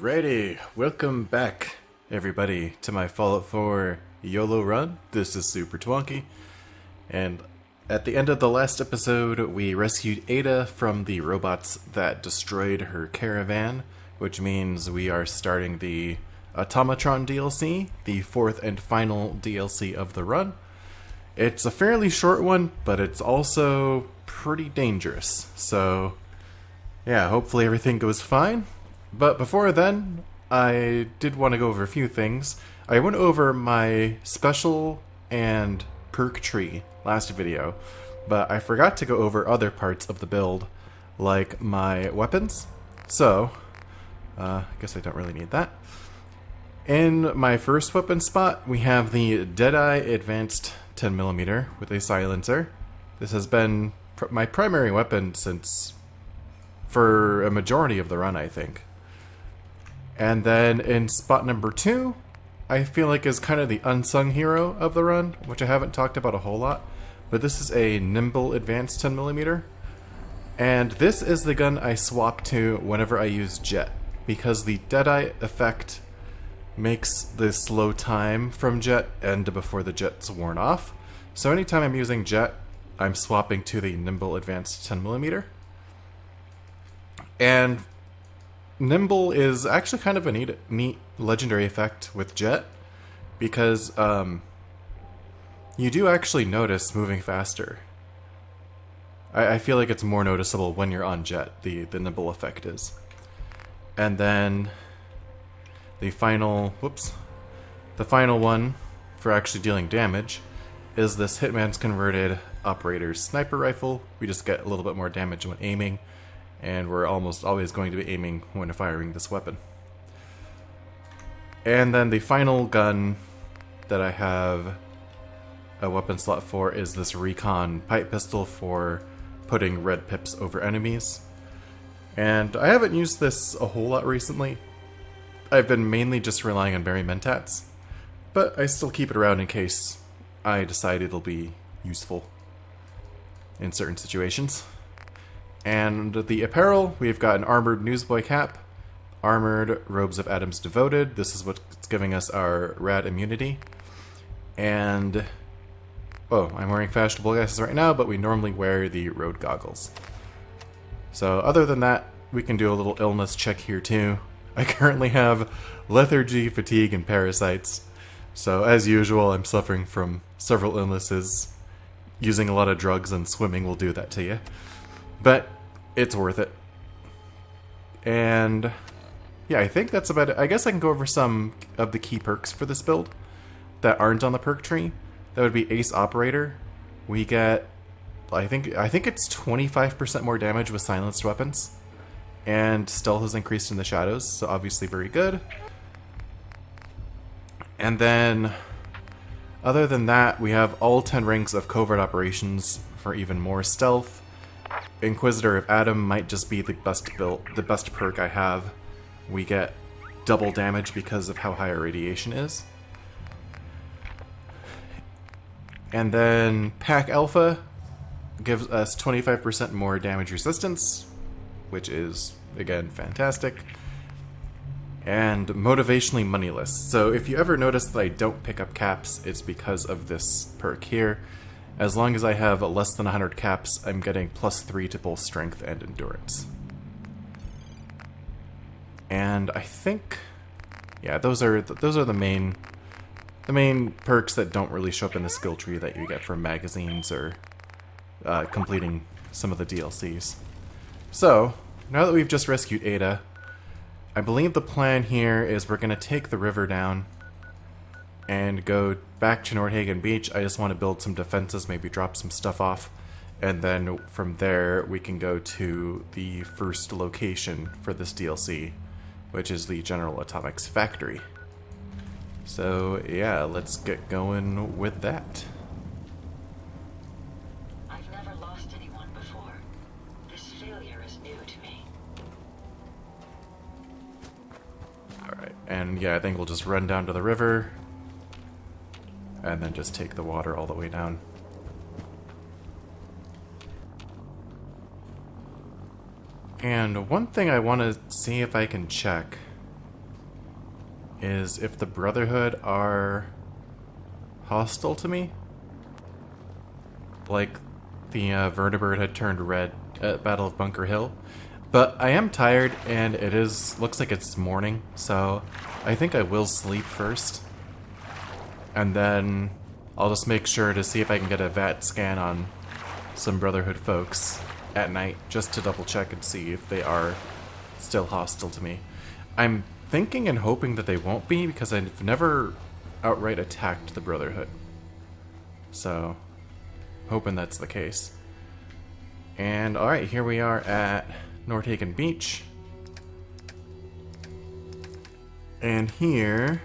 Alrighty, welcome back everybody to my Fallout 4 YOLO run. This is Super Twonky, and at the end of the last episode we rescued Ada from the robots that destroyed her caravan, which means we are starting the Automatron DLC, the fourth and final DLC of the run. It's a fairly short one, but it's also pretty dangerous, so yeah, hopefully everything goes fine. But before then, I did want to go over a few things. I went over my special and perk tree last video, but I forgot to go over other parts of the build, like my weapons. So, I guess I don't really need that. In my first weapon spot, we have the Deadeye Advanced 10mm with a silencer. This has been my primary weapon for a majority of the run, I think. And then in spot number 2, I feel like is kind of the unsung hero of the run, which I haven't talked about a whole lot, but this is a Nimble Advanced 10mm. And this is the gun I swap to whenever I use Jet, because the Deadeye effect makes the slow time from Jet end before the Jet's worn off. So anytime I'm using Jet, I'm swapping to the Nimble Advanced 10mm. And Nimble is actually kind of a neat legendary effect with Jet, because you do actually notice moving faster. I feel like it's more noticeable when you're on Jet, the Nimble effect is. And then the final one for actually dealing damage is this Hitman's Converted Operator's Sniper Rifle. We just get a little bit more damage when aiming, and we're almost always going to be aiming when firing this weapon. And then the final gun that I have a weapon slot for is this Recon Pipe Pistol for putting red pips over enemies. And I haven't used this a whole lot recently. I've been mainly just relying on berry mentats, but I still keep it around in case I decide it'll be useful in certain situations. And the apparel, we've got an armored newsboy cap, armored robes of Adam's Devoted. This is what's giving us our rad immunity. And, I'm wearing fashionable glasses right now, but we normally wear the road goggles. So other than that, we can do a little illness check here too. I currently have lethargy, fatigue, and parasites. So as usual, I'm suffering from several illnesses. Using a lot of drugs and swimming will do that to you. But it's worth it. And yeah, I think that's about it. I guess I can go over some of the key perks for this build that aren't on the perk tree. That would be Ace Operator. We get, I think it's 25% more damage with silenced weapons. And stealth is increased in the shadows, so obviously very good. And then, other than that, we have all 10 rings of covert operations for even more stealth. Inquisitor of Adam might just be the best perk I have. We get double damage because of how high our radiation is. And then Pack Alpha gives us 25% more damage resistance, which is, again, fantastic. And Motivationally Moneyless. So if you ever notice that I don't pick up caps, it's because of this perk here. As long as I have less than 100 caps, I'm getting +3 to both strength and endurance. And I think, yeah, those are the main perks that don't really show up in the skill tree that you get from magazines or completing some of the DLCs. So now that we've just rescued Ada, I believe the plan here is we're gonna take the river down and go back to Nordhagen Beach. I just want to build some defenses, maybe drop some stuff off, and then from there we can go to the first location for this DLC, which is the General Atomics factory. So yeah, let's get going with that. I've never lost anyone before. This failure is new to me. Alright, and yeah, I think we'll just run down to the river and then just take the water all the way down. And one thing I want to see if I can check is if the Brotherhood are hostile to me. Like the vertibird had turned red at Battle of Bunker Hill. But I am tired, and looks like it's morning, so I think I will sleep first. And then I'll just make sure to see if I can get a VAT scan on some Brotherhood folks at night, just to double check and see if they are still hostile to me. I'm thinking and hoping that they won't be, because I've never outright attacked the Brotherhood. So, hoping that's the case. And alright, here we are at Nordhagen Beach. And here...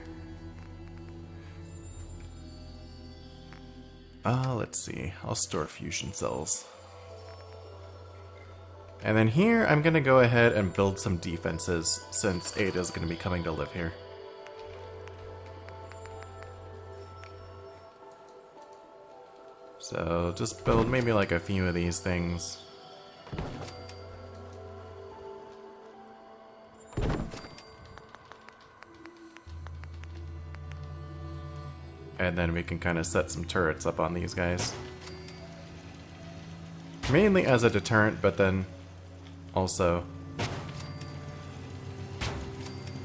let's see. I'll store fusion cells. And then here, I'm going to go ahead and build some defenses, since Ada's going to be coming to live here. So, just build maybe like a few of these things. And then we can kind of set some turrets up on these guys. Mainly as a deterrent, but then also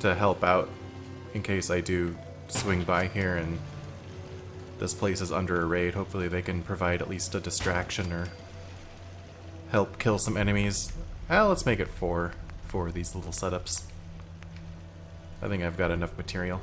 to help out in case I do swing by here and this place is under a raid. Hopefully they can provide at least a distraction or help kill some enemies. Let's make it four of these little setups. I think I've got enough material.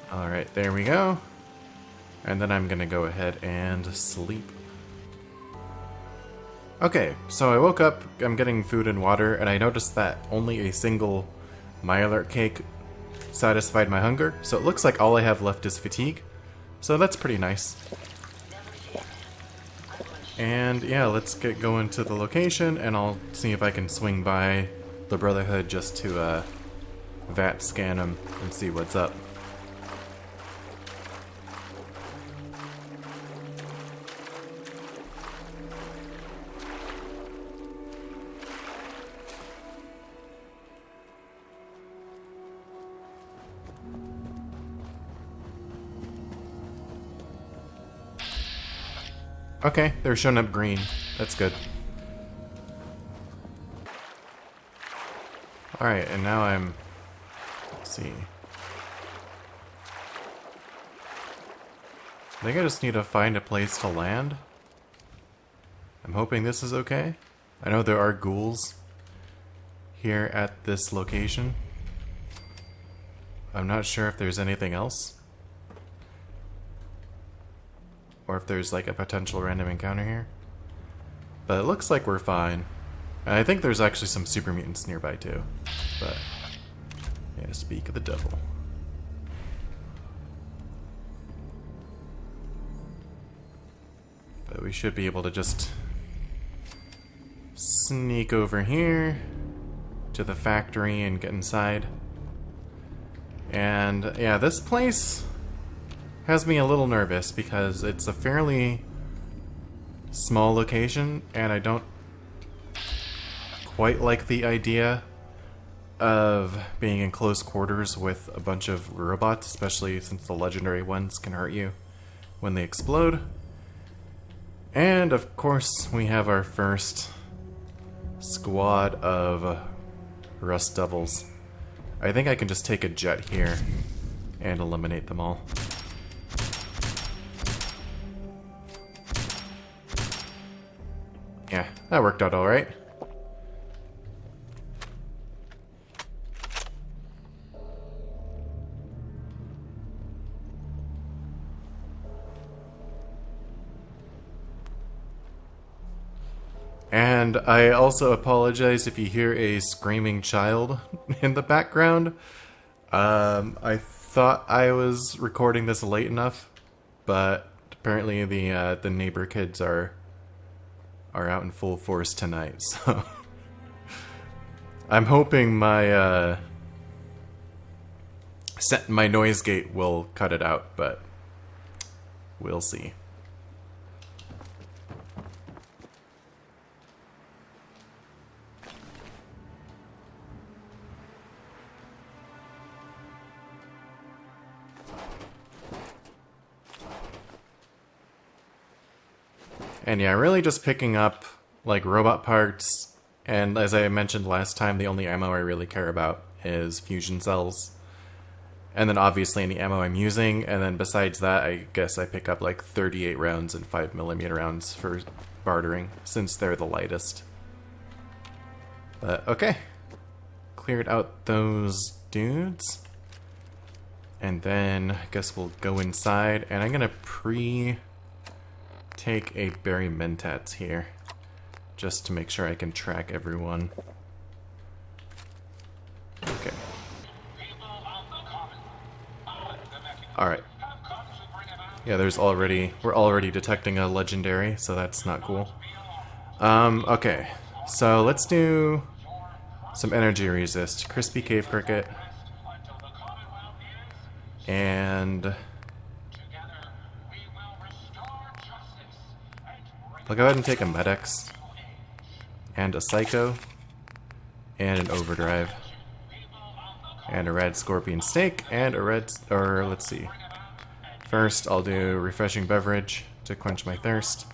Alright, there we go. And then I'm gonna go ahead and sleep. Okay, so I woke up, I'm getting food and water, and I noticed that only a single myalert cake satisfied my hunger, so it looks like all I have left is fatigue. So that's pretty nice. And yeah, let's get going to the location, and I'll see if I can swing by the Brotherhood just to VAT scan them and see what's up. Okay, they're showing up green. That's good. Alright, and now let's see. I think I just need to find a place to land. I'm hoping this is okay. I know there are ghouls here at this location. I'm not sure if there's anything else. Or if there's like a potential random encounter here. But it looks like we're fine. And I think there's actually some super mutants nearby too. But yeah, speak of the devil. But we should be able to just sneak over here to the factory and get inside. And yeah, this place has me a little nervous because it's a fairly small location, and I don't quite like the idea of being in close quarters with a bunch of robots, especially since the legendary ones can hurt you when they explode. And of course, we have our first squad of Rust Devils. I think I can just take a jet here and eliminate them all. Yeah, that worked out alright. And I also apologize if you hear a screaming child in the background. I thought I was recording this late enough, but apparently the neighbor kids are out in full force tonight, so I'm hoping my my noise gate will cut it out, but we'll see. And yeah, really just picking up, like, robot parts, and as I mentioned last time, the only ammo I really care about is fusion cells. And then obviously any ammo I'm using, and then besides that, I guess I pick up like 38 rounds and 5mm rounds for bartering, since they're the lightest. But okay. Cleared out those dudes. And then I guess we'll go inside, and I'm gonna take a Berry Mentats here, just to make sure I can track everyone. Okay. Alright. Yeah, we're already detecting a legendary, so that's not cool. Okay. So let's do some energy resist. Crispy Cave Cricket. And I'll go ahead and take a Med-X, and a Psycho, and an Overdrive, and a Red Scorpion Steak, and a let's see. First, I'll do Refreshing Beverage to quench my thirst,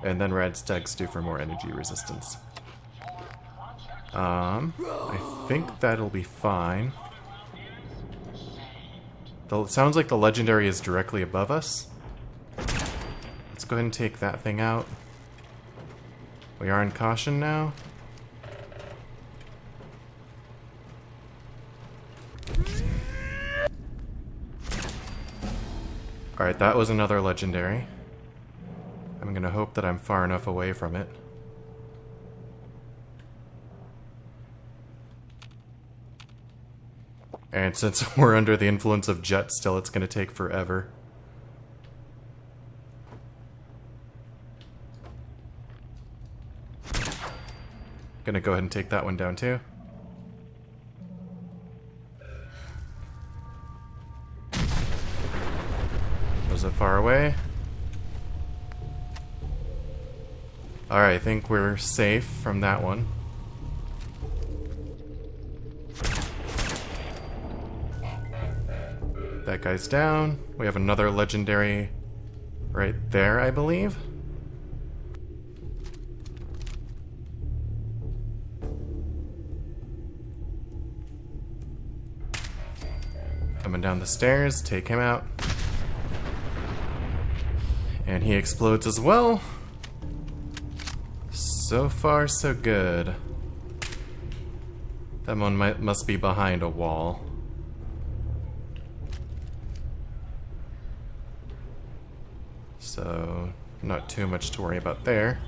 and then Red Stag Stew for more energy resistance. I think that'll be fine. It sounds like the legendary is directly above us. Let's go ahead and take that thing out. We are in caution now. Alright, that was another legendary. I'm gonna hope that I'm far enough away from it. And since we're under the influence of Jet still, it's gonna take forever. Gonna go ahead and take that one down too. Was it far away? Alright, I think we're safe from that one. That guy's down. We have another legendary right there, I believe. Coming down the stairs, take him out. And he explodes as well. So far, so good. That one must be behind a wall. So, not too much to worry about there.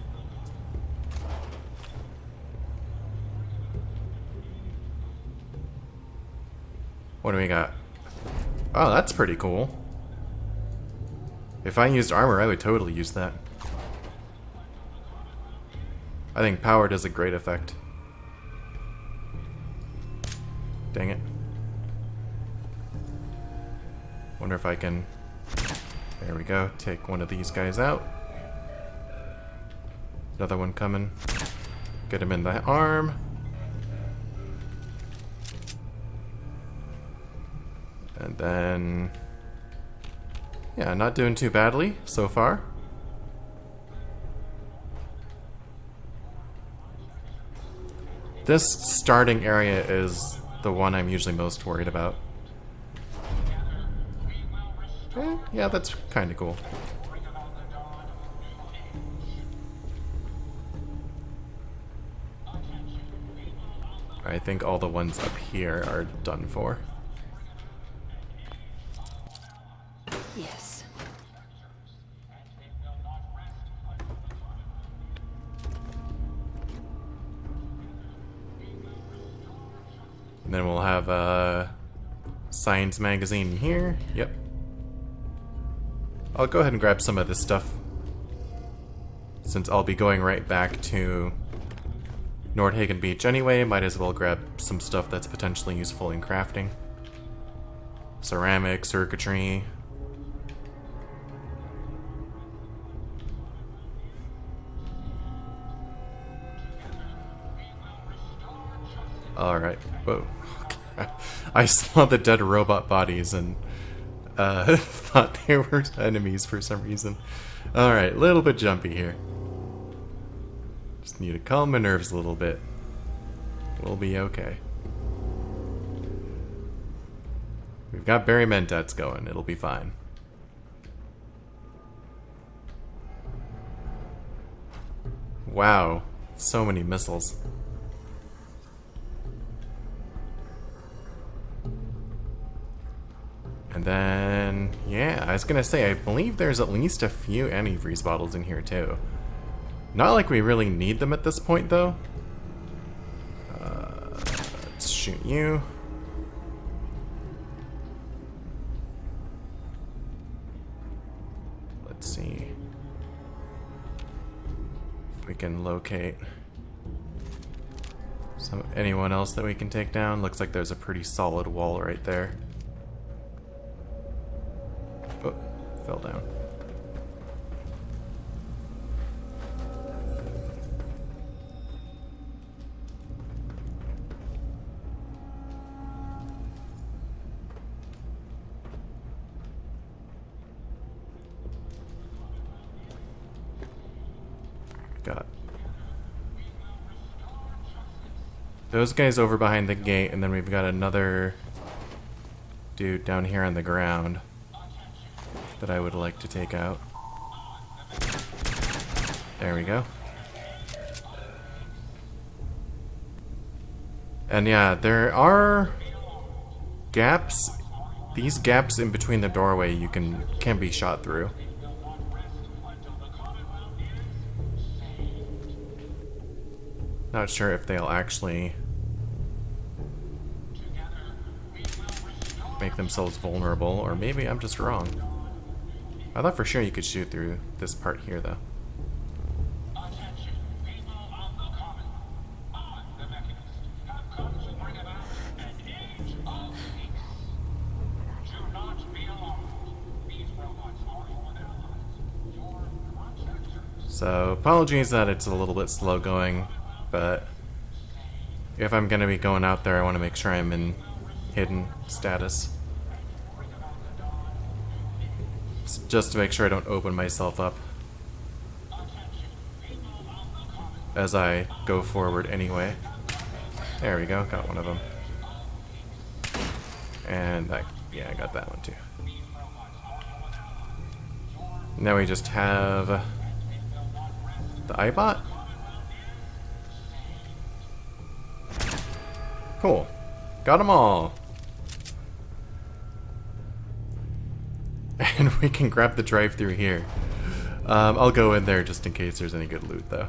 What do we got? Oh, that's pretty cool. If I used armor, I would totally use that. I think power does a great effect. Dang it. Wonder if I can... There we go. Take one of these guys out. Another one coming. Get him in the arm. And then... Yeah, not doing too badly so far. This starting area is the one I'm usually most worried about. Yeah, that's kind of cool. I think all the ones up here are done for. Yes. And then we'll have a science magazine here. Yep. I'll go ahead and grab some of this stuff, since I'll be going right back to Nordhagen Beach anyway, might as well grab some stuff that's potentially useful in crafting. Ceramic, circuitry. Alright, whoa. I saw the dead robot bodies and thought they were enemies for some reason. Alright, a little bit jumpy here. Just need to calm my nerves a little bit. We'll be okay. We've got Permadeath going, it'll be fine. Wow, so many missiles. And then, yeah, I was gonna say, I believe there's at least a few antifreeze bottles in here too. Not like we really need them at this point though. Let's shoot you. Let's see if we can locate anyone else that we can take down. Looks like there's a pretty solid wall right there. Oh, fell down. Got those guys over behind the gate, and then we've got another dude down here on the ground that I would like to take out. There we go. And yeah, there are gaps. These gaps in between the doorway you can be shot through. Not sure if they'll actually make themselves vulnerable, or maybe I'm just wrong. I thought for sure you could shoot through this part here, though. So, apologies that it's a little bit slow going, but if I'm gonna be going out there, I want to make sure I'm in hidden status. Just to make sure I don't open myself up as I go forward anyway. There we go, got one of them. And that, yeah, I got that one too. Now we just have the iBot. Cool. Got them all. And we can grab the drive-thru here. I'll go in there just in case there's any good loot, though.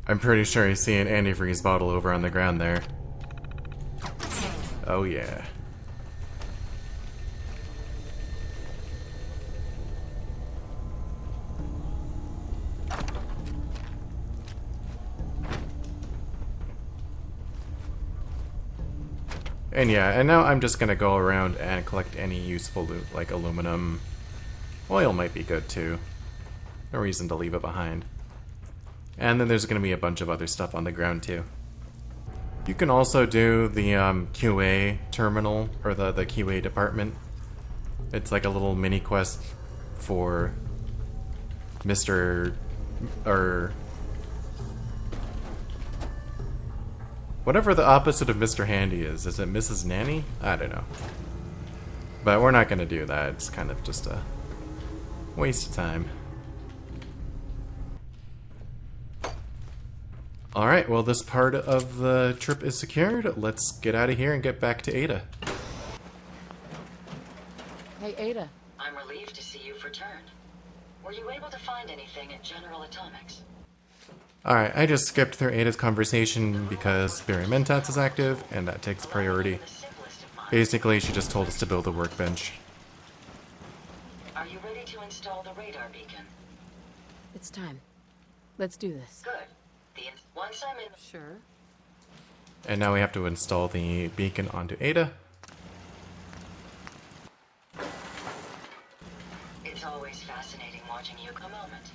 I'm pretty sure I see an antifreeze bottle over on the ground there. Oh yeah. And yeah, and now I'm just gonna go around and collect any useful loot, like aluminum. Oil might be good too. No reason to leave it behind. And then there's gonna be a bunch of other stuff on the ground too. You can also do the QA terminal, or the QA department. It's like a little mini quest for Mr. or whatever the opposite of Mr. Handy is. Is it Mrs. Nanny? I don't know. But we're not going to do that. It's kind of just a waste of time. Alright, well this part of the trip is secured. Let's get out of here and get back to Ada. Hey, Ada. I'm relieved to see you've returned. Were you able to find anything at General Atomics? Alright, I just skipped through Ada's conversation because Permadeath is active, and that takes priority. Basically, she just told us to build a workbench. Are you ready to install the radar beacon? It's time. Let's do this. Good. Once I'm in... Sure. And now we have to install the beacon onto Ada. It's always fascinating watching you. A moment.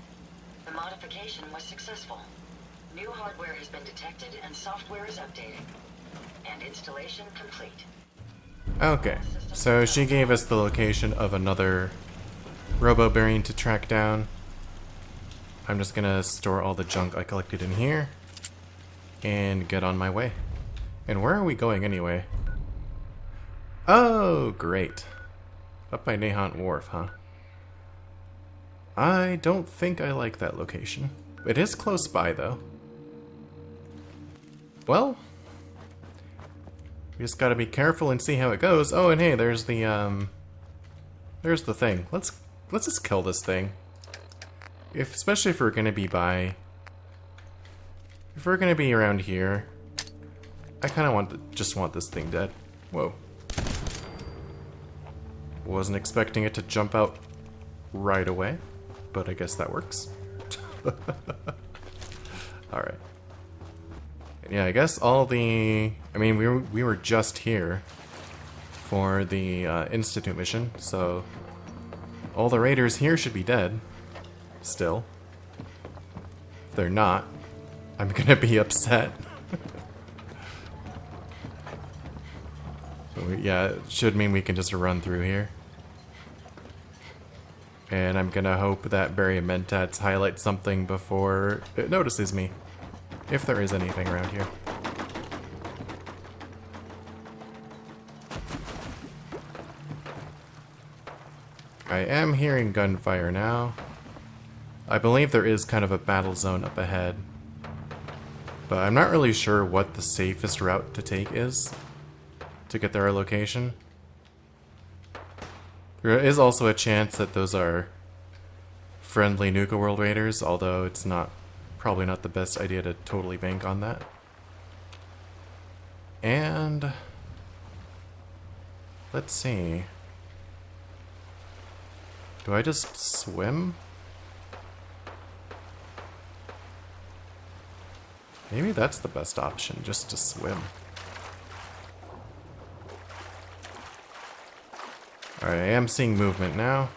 The modification was successful. New hardware has been detected and software is updating. And installation complete. Okay, so she gave us the location of another robobrain to track down. I'm just gonna store all the junk I collected in here and get on my way. And where are we going anyway? Oh, great. Up by Nahant Wharf, huh? I don't think I like that location. It is close by, though. Well, we just gotta be careful and see how it goes. Oh, and hey, there's the thing. Let's just kill this thing. Especially if we're gonna be if we're gonna be around here, I kind of just want this thing dead. Whoa. Wasn't expecting it to jump out right away, but I guess that works. Alright. Yeah, I guess all the... I mean, we were just here for the Institute mission, so all the raiders here should be dead. Still. If they're not, I'm gonna be upset. Yeah, it should mean we can just run through here. And I'm gonna hope that Barry Mentats highlights something before it notices me. If there is anything around here. I am hearing gunfire now. I believe there is kind of a battle zone up ahead. But I'm not really sure what the safest route to take is to get to our location. There is also a chance that those are friendly Nuka World Raiders, although it's probably not the best idea to totally bank on that. And let's see. Do I just swim? Maybe that's the best option, just to swim. Alright, I am seeing movement now.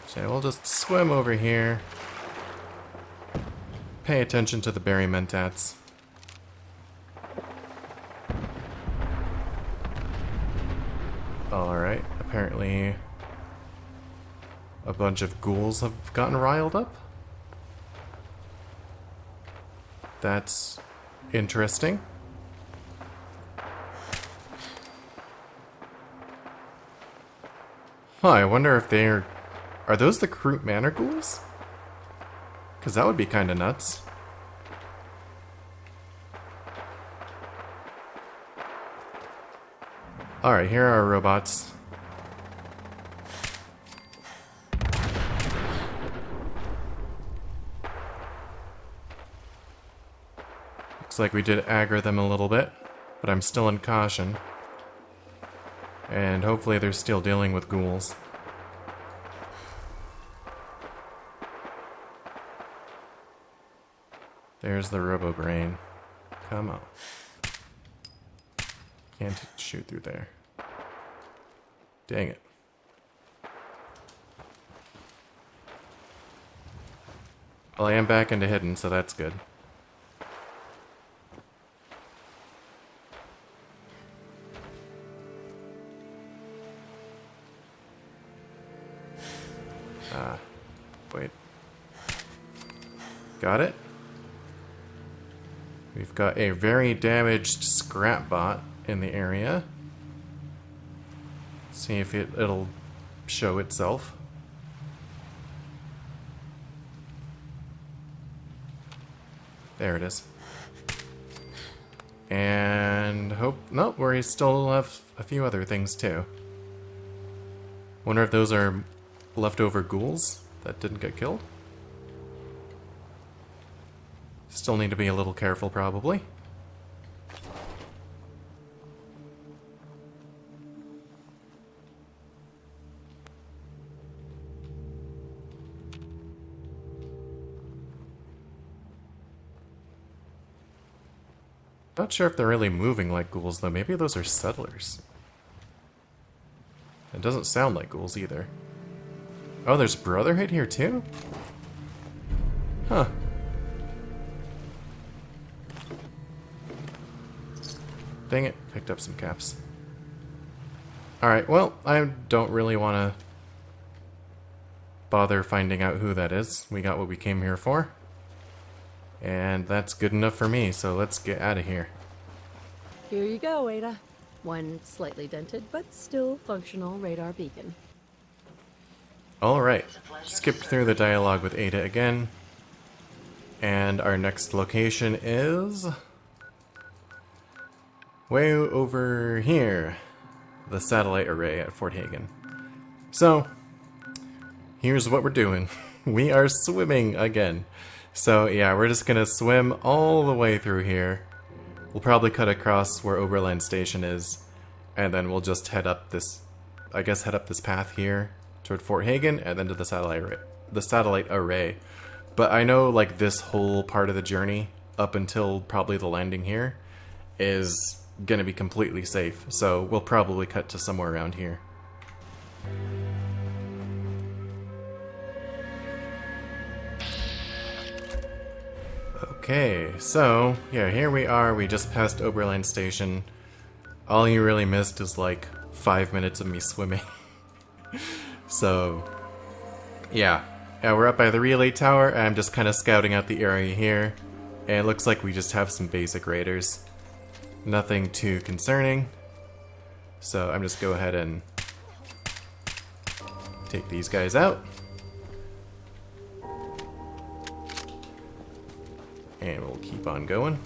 So we'll just swim over here. Pay attention to the Barry Mentats. Alright, apparently a bunch of ghouls have gotten riled up. That's interesting. Huh, I wonder if they're... Are those the Kroot Manor ghouls? Because that would be kind of nuts. Alright, here are our robots. Looks like we did aggro them a little bit, but I'm still in caution. And hopefully they're still dealing with ghouls. There's the robobrain. Come on. Can't shoot through there. Dang it. Well, I am back into hidden, so that's good. Wait. Got it? We've got a very damaged scrap bot in the area. See if it'll show itself. There it is. And nope, we still have a few other things too. Wonder if those are leftover ghouls that didn't get killed. Still need to be a little careful, probably. Not sure if they're really moving like ghouls, though. Maybe those are settlers. It doesn't sound like ghouls either. Oh, there's Brotherhood here too? Huh. Dang it, picked up some caps. Alright, well, I don't really want to bother finding out who that is. We got what we came here for. And that's good enough for me, so let's get out of here. Here you go, Ada. One slightly dented, but still functional radar beacon. Alright, skipped through the dialogue with Ada again. And our next location is way over here. The satellite array at Fort Hagen. So, here's what we're doing. We are swimming again. So yeah, we're just gonna swim all the way through here. We'll probably cut across where Oberlin Station is, and then we'll just head up this, I guess head up this path here toward Fort Hagen, and then to the satellite array. But I know like this whole part of the journey, up until probably the landing here, is gonna be completely safe. So we'll probably cut to somewhere around here. Okay, so, yeah, here we are. We just passed Oberlin Station. All you really missed is like 5 minutes of me swimming. So, yeah. Yeah, we're up by the relay tower, and I'm just kind of scouting out the area here. And it looks like we just have some basic raiders. Nothing too concerning. So I'm just go ahead and take these guys out. And we'll keep on going.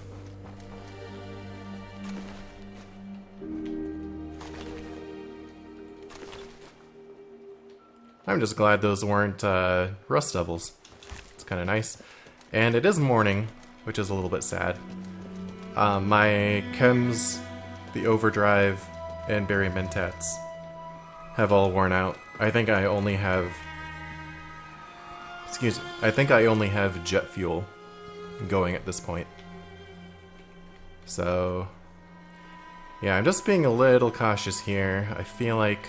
I'm just glad those weren't rust devils. It's kind of nice. And it is morning, which is a little bit sad. My chems, the overdrive, and berry mentats have all worn out. I think I only have... Excuse me. I think I only have jet fuel going at this point. So... yeah, I'm just being a little cautious here. I feel like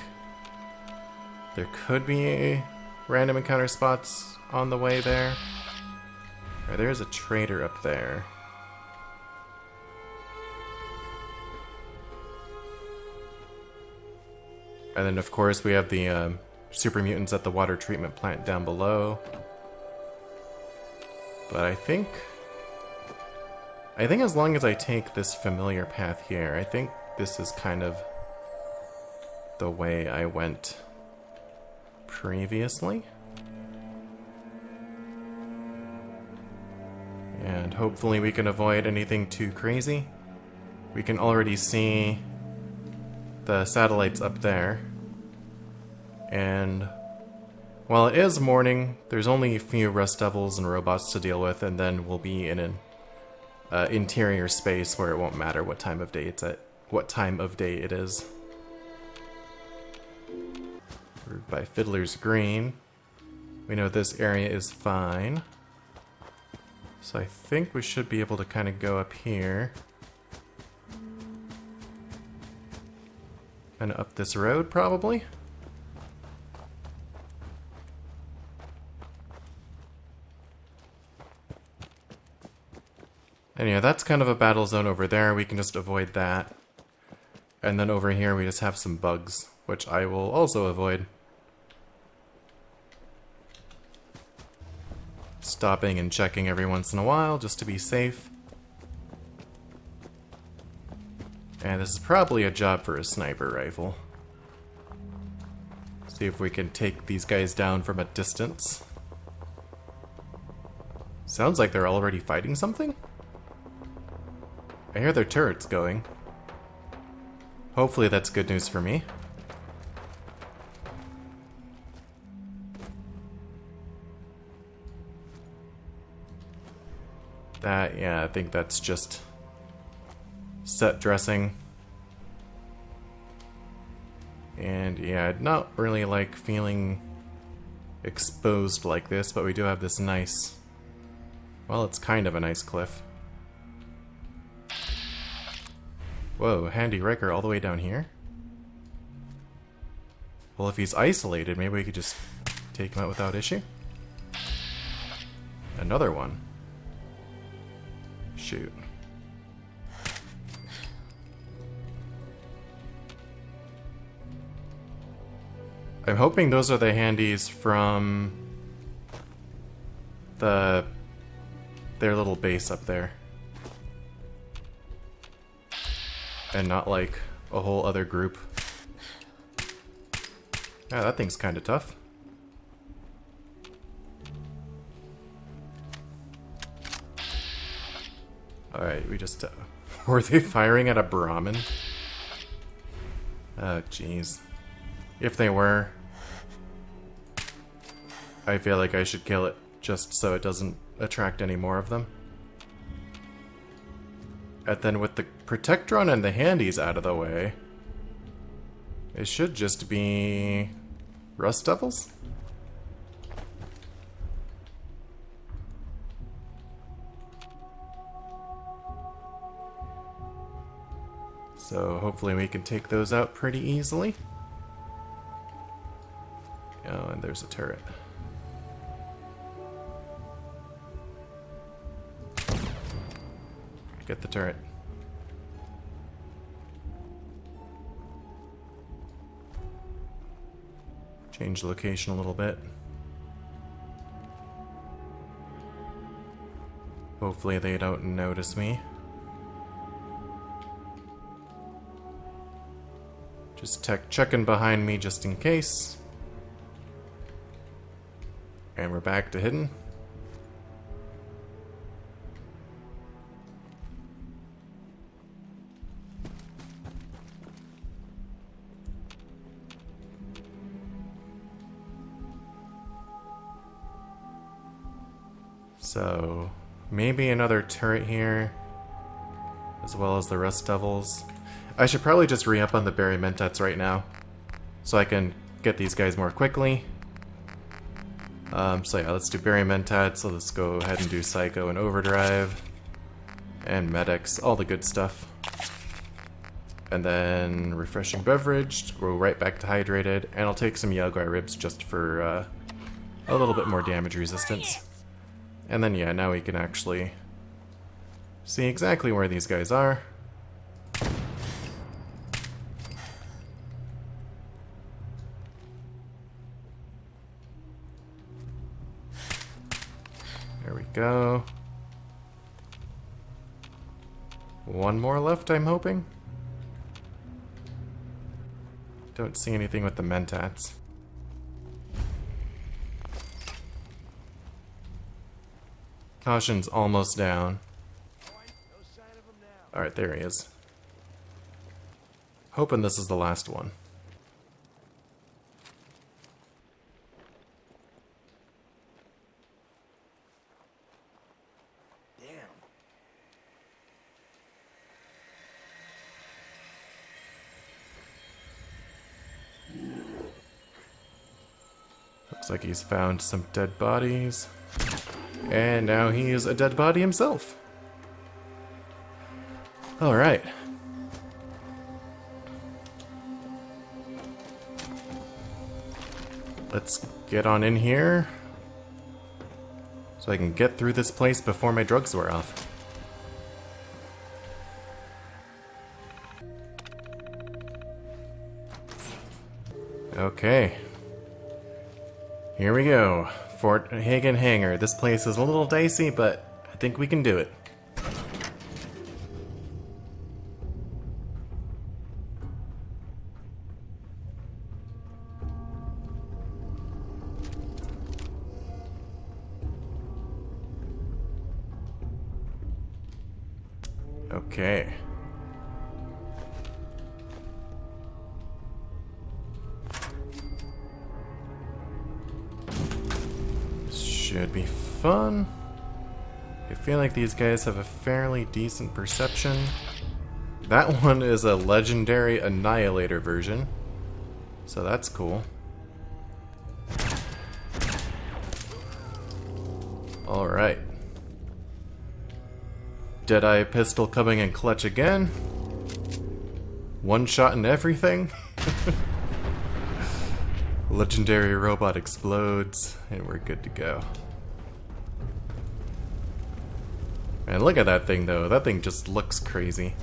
there could be random encounter spots on the way there. Or there's a trader up there. And then of course we have the super mutants at the water treatment plant down below. But I think as long as I take this familiar path here, I think this is kind of the way I went previously. And hopefully we can avoid anything too crazy. We can already see the satellites up there. And while it is morning, there's only a few rust devils and robots to deal with, and then we'll be in an interior space where it won't matter what time of day it's at, what time of day it is. We're by Fiddler's Green. We know this area is fine. So I think we should be able to kind of go up here. And up this road, probably. And yeah, that's kind of a battle zone over there. We can just avoid that. And then over here we just have some bugs, which I will also avoid. Stopping and checking every once in a while just to be safe. And this is probably a job for a sniper rifle. See if we can take these guys down from a distance. Sounds like they're already fighting something? I hear their turrets going. Hopefully that's good news for me. Yeah, I think that's just set dressing. And yeah, I'd not really like feeling exposed like this, but we do have this nice, well, it's kind of a nice cliff. Whoa, handy Riker all the way down here? Well, if he's isolated, maybe we could just take him out without issue? Another one. Shoot. I'm hoping those are the handies from their little base up there. And not like a whole other group. Yeah, that thing's kind of tough. Alright, we just... were they firing at a Brahmin? Oh, jeez. If they were, I feel like I should kill it just so it doesn't attract any more of them. And then with the Protectron and the handies out of the way, it should just be Rust Devils? So hopefully we can take those out pretty easily. Oh, and there's a turret. Get the turret. Change the location a little bit. Hopefully they don't notice me. Just checking behind me just in case. And we're back to hidden. So, maybe another turret here, as well as the Rust Devils. I should probably just re-up on the Berry Mentats right now, so I can get these guys more quickly. So yeah, let's do Berry Mentats, so let's go ahead and do Psycho and Overdrive, and Medics, all the good stuff. And then Refreshing Beverage, go right back to Hydrated, and I'll take some Yaguai Ribs just for a little bit more damage resistance. And then yeah, now we can actually see exactly where these guys are. There we go. One more left, I'm hoping. Don't see anything with the Mentats. Caution's almost down. Alright, there he is. Hoping this is the last one. Looks like he's found some dead bodies. And now he is a dead body himself. Alright. Let's get on in here, so I can get through this place before my drugs wear off. Okay. Here we go. Fort Hagen Hangar. This place is a little dicey, but I think we can do it. Okay. Should be fun. I feel like these guys have a fairly decent perception. That one is a legendary Annihilator version, so that's cool. Alright. Deadeye pistol coming in clutch again. one shot and everything. Legendary robot explodes, and we're good to go. And look at that thing, though. That thing just looks crazy.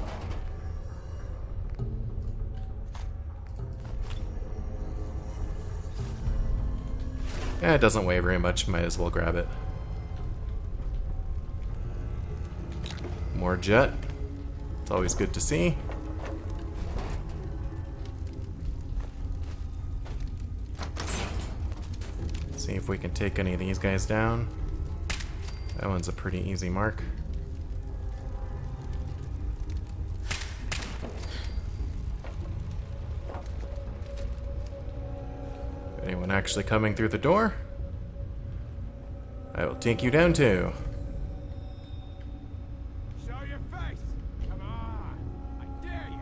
Yeah, it doesn't weigh very much. Might as well grab it. More jet. It's always good to see. See if we can take any of these guys down. That one's a pretty easy mark. Anyone actually coming through the door? I will take you down too. Show your face! Come on! I dare you!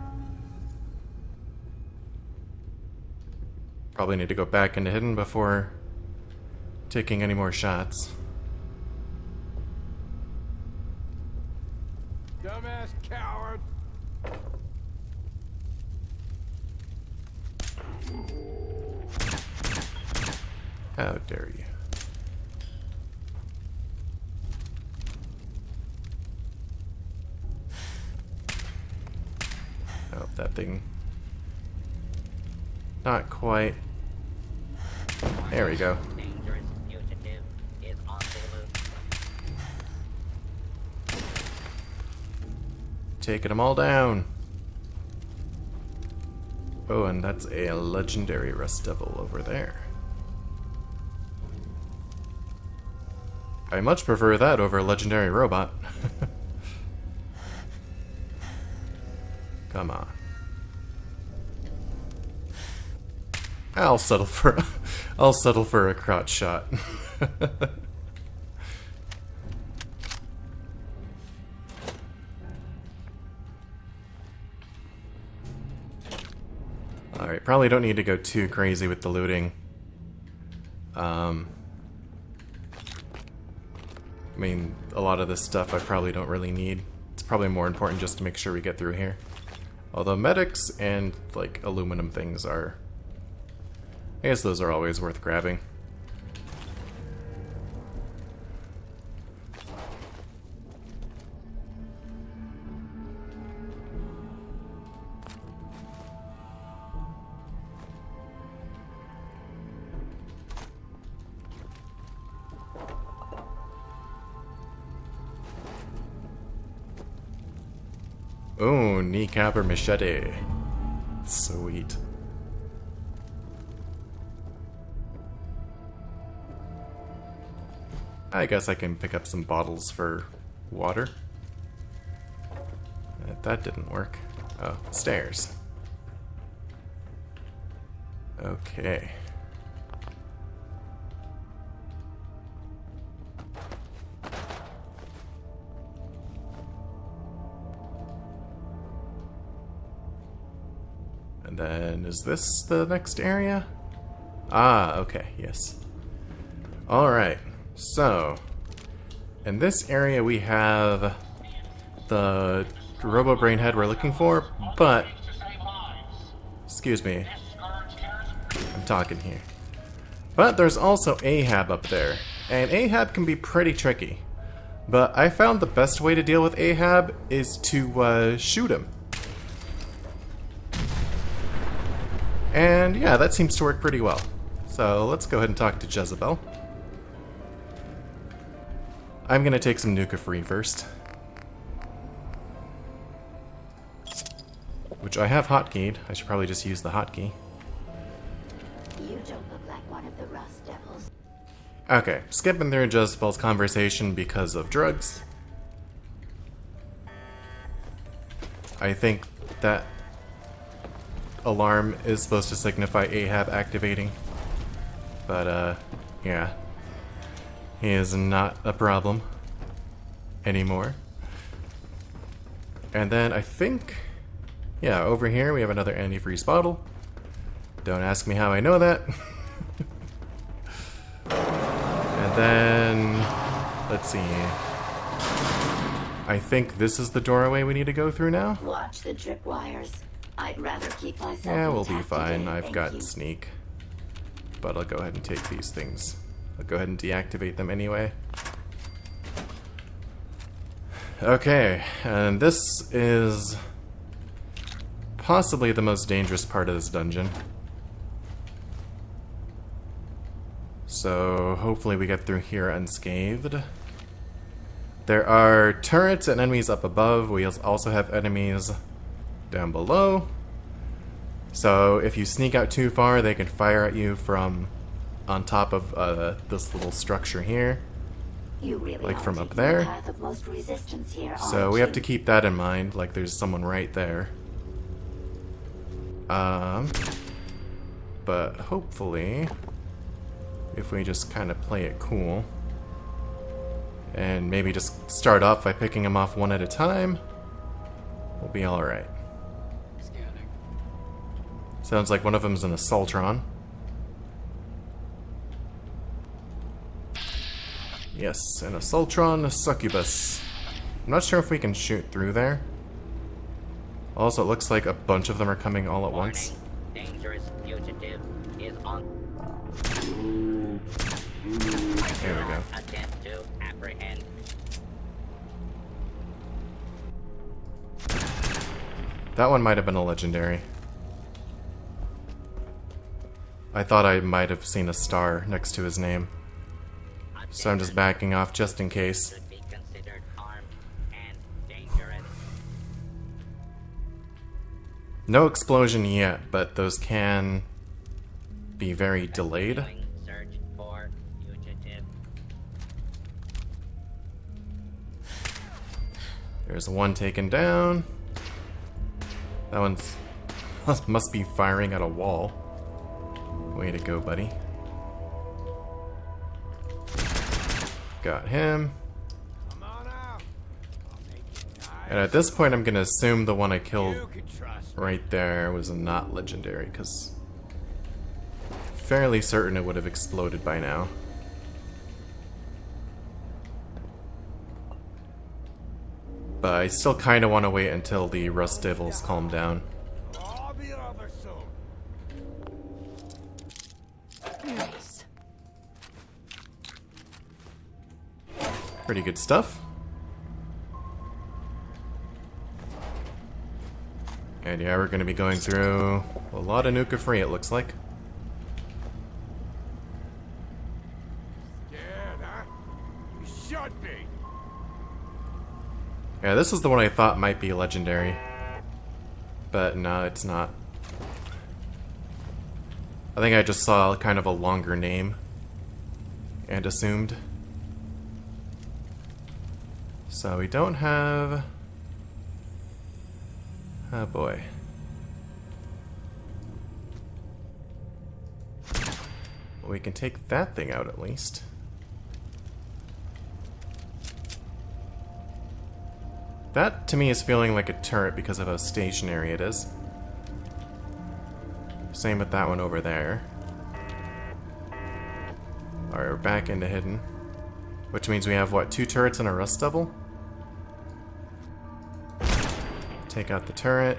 Probably need to go back into hidden before taking any more shots. Dumbass coward! How dare you? Oh, that thing. Not quite. There we go. Dangerous fugitive is on the loose. Taking them all down. Oh, and that's a legendary Rust Devil over there. I much prefer that over a legendary robot. Come on. I'll settle for a crotch shot. Alright, probably don't need to go too crazy with the looting. I mean, a lot of this stuff I probably don't really need. It's probably more important just to make sure we get through here. Although medics and, like, aluminum things are... I guess those are always worth grabbing. Oh, kneecap or machete. Sweet. I guess I can pick up some bottles for water. That didn't work. Oh, stairs. Okay. And then, is this the next area? Ah, okay, yes. Alright, so, in this area we have the robobrain head we're looking for, but, excuse me, I'm talking here. But there's also Ahab up there, and Ahab can be pretty tricky. But I found the best way to deal with Ahab is to shoot him. And yeah, that seems to work pretty well. So let's go ahead and talk to Jezebel. I'm gonna take some Nuka Free first. Which I have hotkeyed. I should probably just use the hotkey. You don't look like one of the Rust Devils. Okay, skipping through Jezebel's conversation because of drugs. I think that alarm is supposed to signify Ahab activating. But, yeah. He is not a problem anymore. And then I think, yeah, over here we have another antifreeze bottle. Don't ask me how I know that. And then, let's see. I think this is the doorway we need to go through now. Watch the tripwires. I'd rather keep myself Yeah, we'll be intact fine. today, I've thank got you. sneak. But I'll go ahead and take these things. I'll go ahead and deactivate them anyway. Okay, and this is possibly the most dangerous part of this dungeon. So hopefully we get through here unscathed. There are turrets and enemies up above. We also have enemies down below. So if you sneak out too far, they can fire at you from on top of this little structure here. You really Like are from up taking there. the path of most resistance here, So aren't we have you? to keep that in mind, like there's someone right there. But hopefully, if we just kind of play it cool, and maybe just start off by picking them off one at a time, we'll be alright. Sounds like one of them's an Assaultron. Yes, an Assaultron Succubus. I'm not sure if we can shoot through there. Also, it looks like a bunch of them are coming all at once. Warning, dangerous fugitive is on. There we go. Attempt to apprehend. That one might have been a legendary. I thought I might have seen a star next to his name. So I'm just backing off just in case. Should be considered armed and dangerous. No explosion yet, but those can be very delayed. Doing search for fugitive. There's one taken down. That one's must be firing at a wall. Way to go, buddy. Got him. Come on out. I'll make you nice. And at this point, I'm gonna assume the one I killed You can trust me. right there was not legendary, because fairly certain it would have exploded by now. But I still kind of want to wait until the Rust Devils calm down. I'll be over soon. Nice. Pretty good stuff. And yeah, we're going to be going through a lot of Nuka Free, it looks like. Scared, huh? You should be. Yeah, this is the one I thought might be legendary. But no, it's not. I think I just saw kind of a longer name and assumed. So we don't have... Oh boy. We can take that thing out at least. That to me is feeling like a turret because of how stationary it is. Same with that one over there. Alright, we're back into hidden. Which means we have, what, 2 turrets and a Rust Devil? Take out the turret.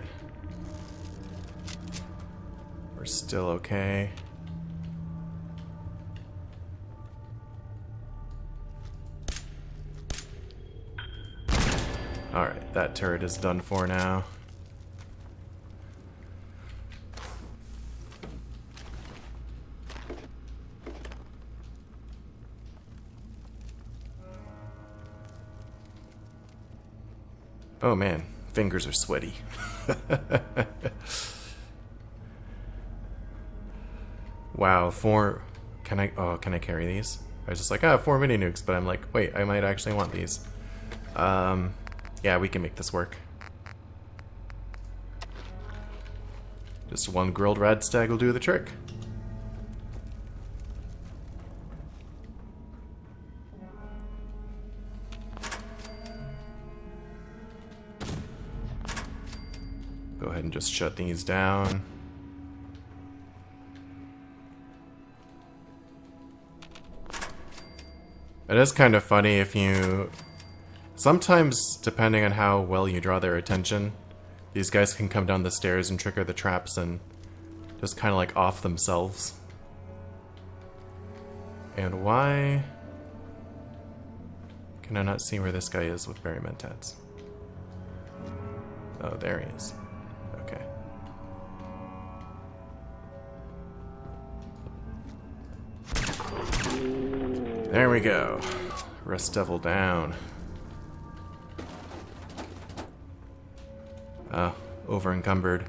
We're still okay. Alright, that turret is done for now. Oh man, fingers are sweaty. Wow, 4... Can I carry these? I was just like, 4 mini nukes, but I'm like, wait, I might actually want these. Yeah, we can make this work. Just one grilled radstag will do the trick. Go ahead and just shut these down. It is kind of funny if you... Sometimes, depending on how well you draw their attention, these guys can come down the stairs and trigger the traps and just kind of like off themselves. And why can I not see where this guy is with Barry Mentats? Oh, there he is. Okay. There we go. Rust Devil down. Over encumbered.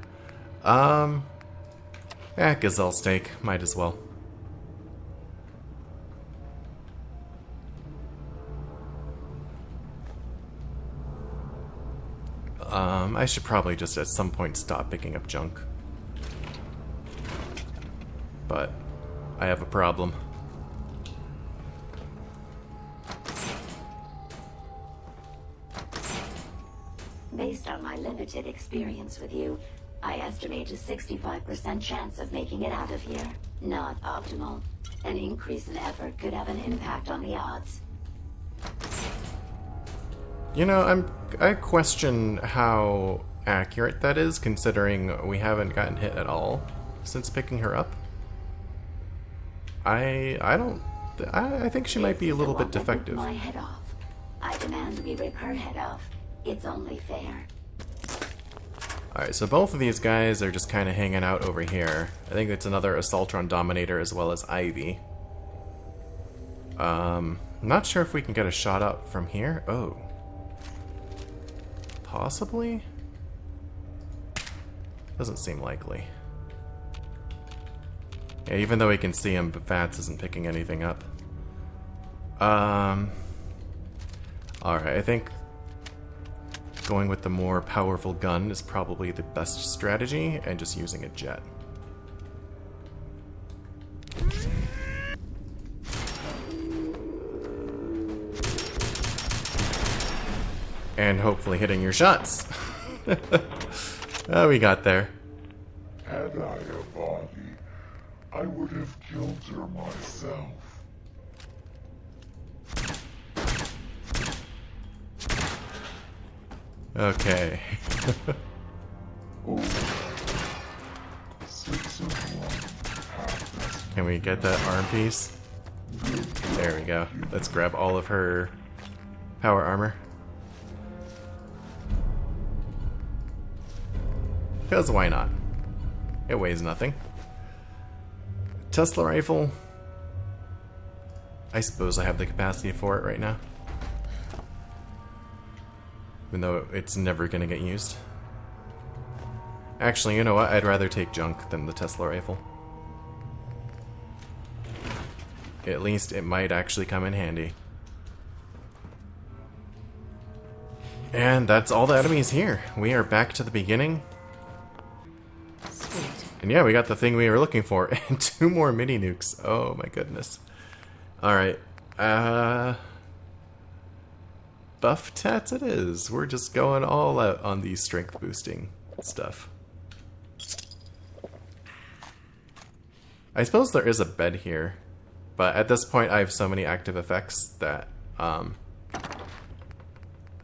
Gazelle steak. Might as well. I should probably just at some point stop picking up junk. But I have a problem. Based on my limited experience with you, I estimate a 65% chance of making it out of here. Not optimal. An increase in effort could have an impact on the odds. You know, I question how accurate that is, considering we haven't gotten hit at all since picking her up. I think she might be a little bit defective. My head off. I demand we rip her head off. It's only fair. Alright, so both of these guys are just kind of hanging out over here. I think it's another Assaultron Dominator as well as Ivy. Not sure if we can get a shot up from here. Oh. Possibly? Doesn't seem likely. Yeah, even though we can see him, but Vats isn't picking anything up. Alright, I think going with the more powerful gun is probably the best strategy, and just using a jet. And hopefully hitting your shots. Oh, we got there. Had I a body, I would have killed her myself. Okay. Oh, 6 of 1. Can we get that arm piece? There we go. Let's grab all of her power armor. Because why not? It weighs nothing. Tesla rifle. I suppose I have the capacity for it right now. Even though it's never going to get used. Actually, you know what? I'd rather take junk than the Tesla rifle. At least it might actually come in handy. And that's all the enemies here. We are back to the beginning. Sweet. And yeah, we got the thing we were looking for. And 2 more mini nukes. Oh my goodness. Alright. Buff tats it is. We're just going all out on the strength boosting stuff. I suppose there is a bed here. But at this point I have so many active effects that I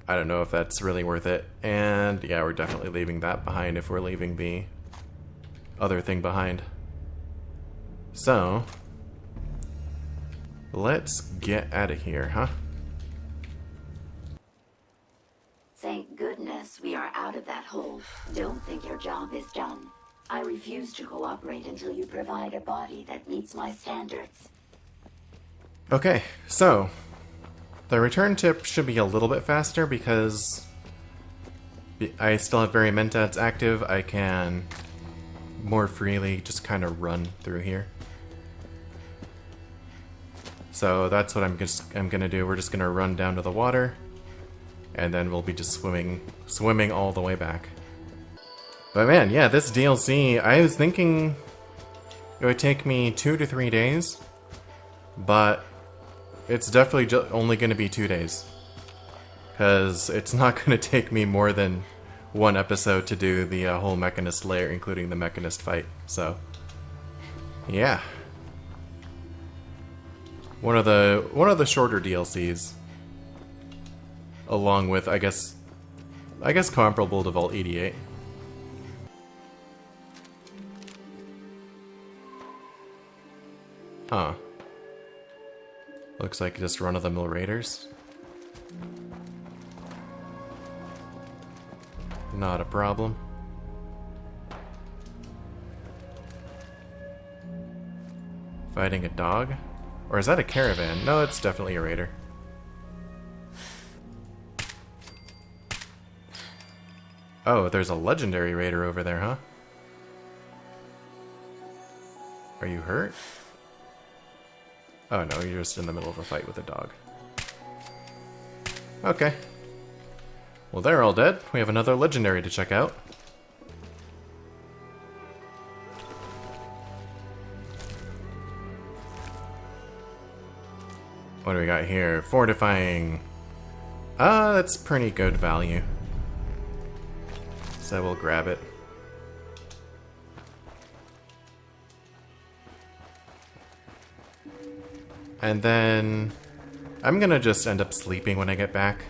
don't know if that's really worth it. And yeah, we're definitely leaving that behind if we're leaving the other thing behind. So let's get out of here, huh? Thank goodness we are out of that hole. Don't think your job is done. I refuse to cooperate until you provide a body that meets my standards. Okay, so the return tip should be a little bit faster because I still have Barry Mentats active. I can more freely just kind of run through here. So that's what I'm gonna do. We're just gonna run down to the water, and then we'll be just swimming all the way back. But man, yeah, this DLC, I was thinking it would take me 2 to 3 days, but it's definitely only going to be 2 days. Because it's not going to take me more than 1 episode to do the whole Mechanist layer, including the Mechanist fight. So, yeah. One of the shorter DLCs. Along with, I guess comparable to Vault 88. Huh. Looks like just run-of-the-mill raiders. Not a problem. Fighting a dog? Or is that a caravan? No, it's definitely a raider. Oh, there's a legendary raider over there, huh? Are you hurt? Oh no, you're just in the middle of a fight with a dog. Okay. Well, they're all dead. We have another legendary to check out. What do we got here? Fortifying. That's pretty good value. So we'll grab it. And then I'm gonna just end up sleeping when I get back.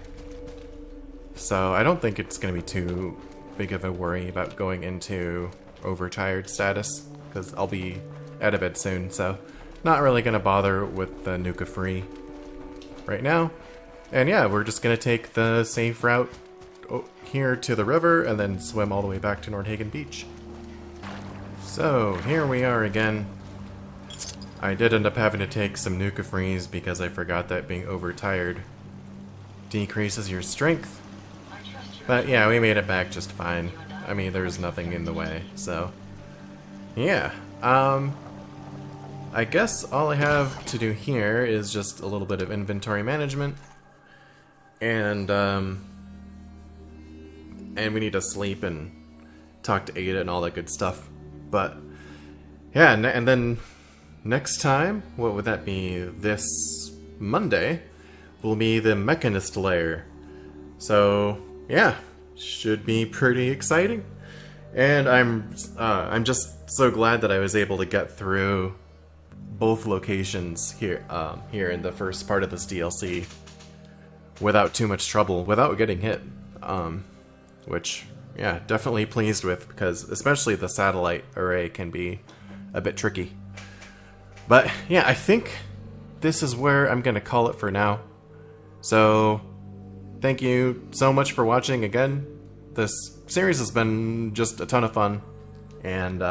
So I don't think it's gonna be too big of a worry about going into overtired status, because I'll be out of bed soon, so not really gonna bother with the Nuka Free right now. And yeah, we're just gonna take the safe route here to the river and then swim all the way back to Nordhagen Beach. So here we are again. I did end up having to take some Nuka Frees because I forgot that being overtired decreases your strength. But yeah, we made it back just fine. I mean, there's nothing in the way, so yeah. I guess all I have to do here is just a little bit of inventory management, and we need to sleep and talk to Ada and all that good stuff. But yeah, and then next time, what would that be? This Monday will be the Mechanist lair. So yeah, should be pretty exciting. And I'm just so glad that I was able to get through both locations here in the first part of this DLC without too much trouble, without getting hit. Which, yeah, definitely pleased with, because especially the satellite array can be a bit tricky. But yeah, I think this is where I'm gonna call it for now. So thank you so much for watching again. This series has been just a ton of fun, and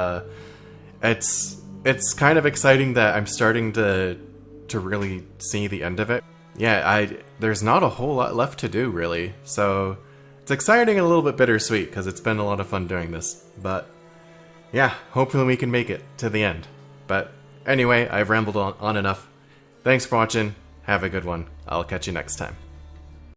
it's kind of exciting that I'm starting to really see the end of it. Yeah, there's not a whole lot left to do, really, so it's exciting and a little bit bittersweet because it's been a lot of fun doing this. But yeah, hopefully we can make it to the end. But anyway, I've rambled on enough. Thanks for watching. Have a good one. I'll catch you next time.